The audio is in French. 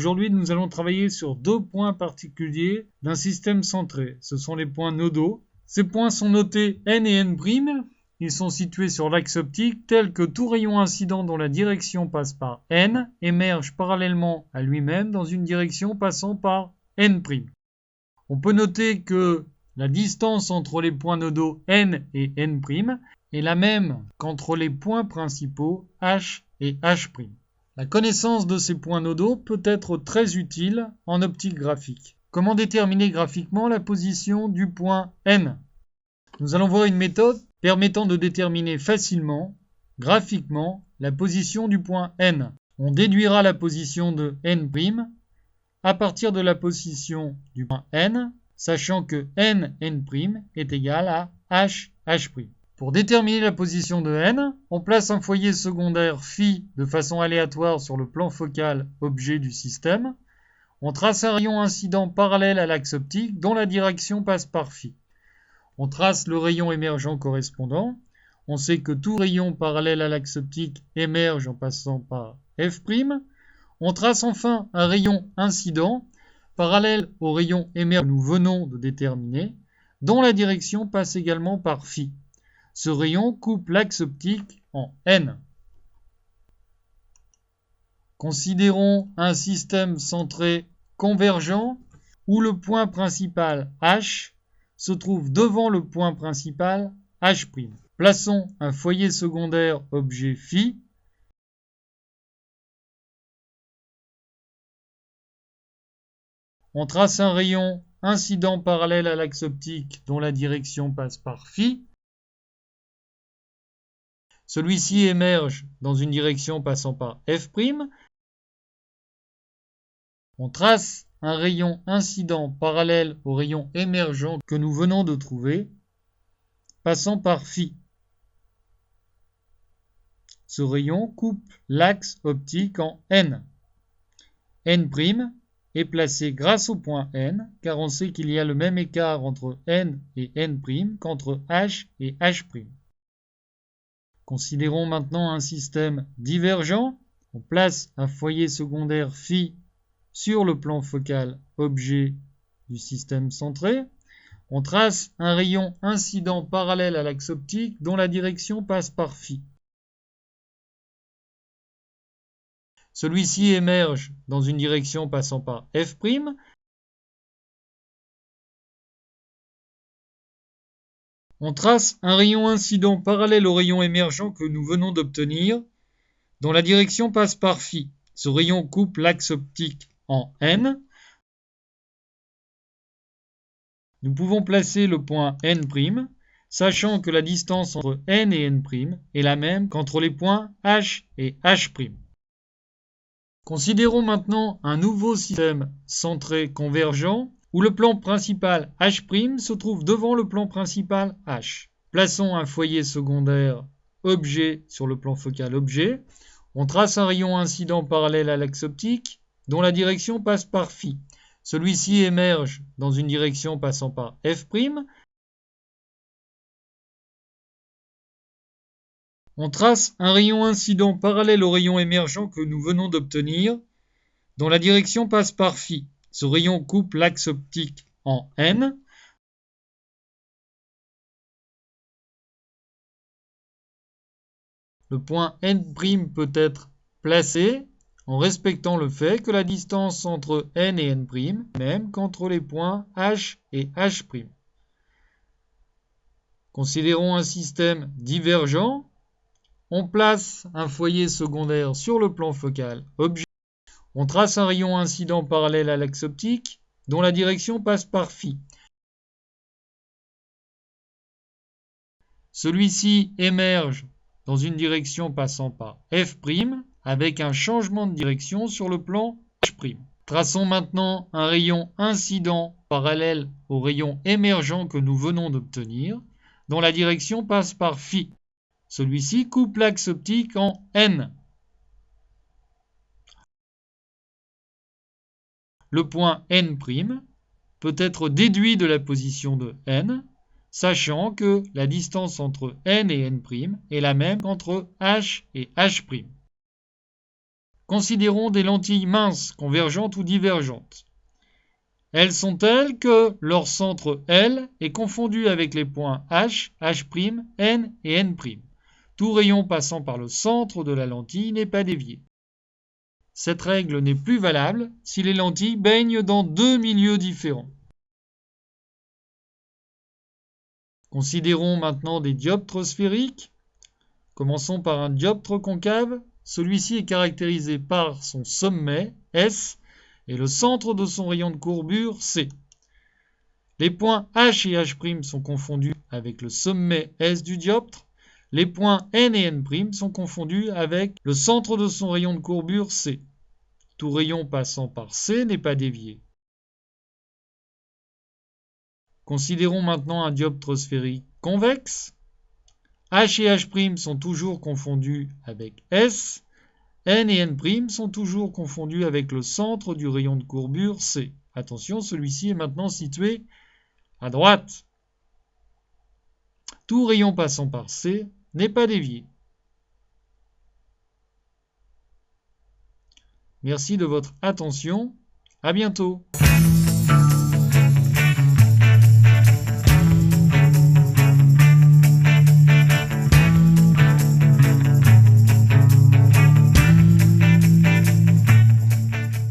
Aujourd'hui, nous allons travailler sur deux points particuliers d'un système centré. Ce sont les points nodaux. Ces points sont notés N et N'. Ils sont situés sur l'axe optique tel que tout rayon incident dont la direction passe par N émerge parallèlement à lui-même dans une direction passant par N'. On peut noter que la distance entre les points nodaux N et N' est la même qu'entre les points principaux H et H'. La connaissance de ces points nodaux peut être très utile en optique graphique. Comment déterminer graphiquement la position du point N? Nous allons voir une méthode permettant de déterminer facilement, graphiquement, la position du point N. On déduira la position de N' à partir de la position du point N, sachant que N' est égal à H'. Pour déterminer la position de N, on place un foyer secondaire φ de façon aléatoire sur le plan focal objet du système. On trace un rayon incident parallèle à l'axe optique dont la direction passe par φ. On trace le rayon émergent correspondant. On sait que tout rayon parallèle à l'axe optique émerge en passant par F'. On trace enfin un rayon incident parallèle au rayon émergent que nous venons de déterminer, dont la direction passe également par φ. Ce rayon coupe l'axe optique en N. Considérons un système centré convergent où le point principal H se trouve devant le point principal H'. Plaçons un foyer secondaire objet φ. On trace un rayon incident parallèle à l'axe optique dont la direction passe par φ. Celui-ci émerge dans une direction passant par F'. On trace un rayon incident parallèle au rayon émergent que nous venons de trouver, passant par φ. Ce rayon coupe l'axe optique en N. N' est placé grâce au point N, car on sait qu'il y a le même écart entre N et N' qu'entre H et H'. Considérons maintenant un système divergent. On place un foyer secondaire φ sur le plan focal objet du système centré. On trace un rayon incident parallèle à l'axe optique dont la direction passe par φ. Celui-ci émerge dans une direction passant par F'. On trace un rayon incident parallèle au rayon émergent que nous venons d'obtenir, dont la direction passe par φ. Ce rayon coupe l'axe optique en N. Nous pouvons placer le point N', sachant que la distance entre N et N' est la même qu'entre les points H et H'. Considérons maintenant un nouveau système centré convergent où le plan principal H' se trouve devant le plan principal H. Plaçons un foyer secondaire objet sur le plan focal objet. On trace un rayon incident parallèle à l'axe optique dont la direction passe par φ. Celui-ci émerge dans une direction passant par F'. On trace un rayon incident parallèle au rayon émergent que nous venons d'obtenir, dont la direction passe par φ. Ce rayon coupe l'axe optique en N. Le point N' peut être placé en respectant le fait que la distance entre N et N' est même qu'entre les points H et H'. Considérons un système divergent. On place un foyer secondaire sur le plan focal objet. On trace un rayon incident parallèle à l'axe optique dont la direction passe par φ. Celui-ci émerge dans une direction passant par F' avec un changement de direction sur le plan H'. Traçons maintenant un rayon incident parallèle au rayon émergent que nous venons d'obtenir, dont la direction passe par φ. Celui-ci coupe l'axe optique en N. Le point N' peut être déduit de la position de N, sachant que la distance entre N et N' est la même qu'entre H et H'. Considérons des lentilles minces, convergentes ou divergentes. Elles sont telles que leur centre L est confondu avec les points H, H', N et N'. Tout rayon passant par le centre de la lentille n'est pas dévié. Cette règle n'est plus valable si les lentilles baignent dans deux milieux différents. Considérons maintenant des dioptres sphériques. Commençons par un dioptre concave. Celui-ci est caractérisé par son sommet, S, et le centre de son rayon de courbure, C. Les points H et H' sont confondus avec le sommet S du dioptre. Les points N et N' sont confondus avec le centre de son rayon de courbure, C. Tout rayon passant par C n'est pas dévié. Considérons maintenant un dioptre sphérique convexe. H et H' sont toujours confondus avec S. N et N' sont toujours confondus avec le centre du rayon de courbure C. Attention, celui-ci est maintenant situé à droite. Tout rayon passant par C n'est pas dévié. Merci de votre attention. À bientôt.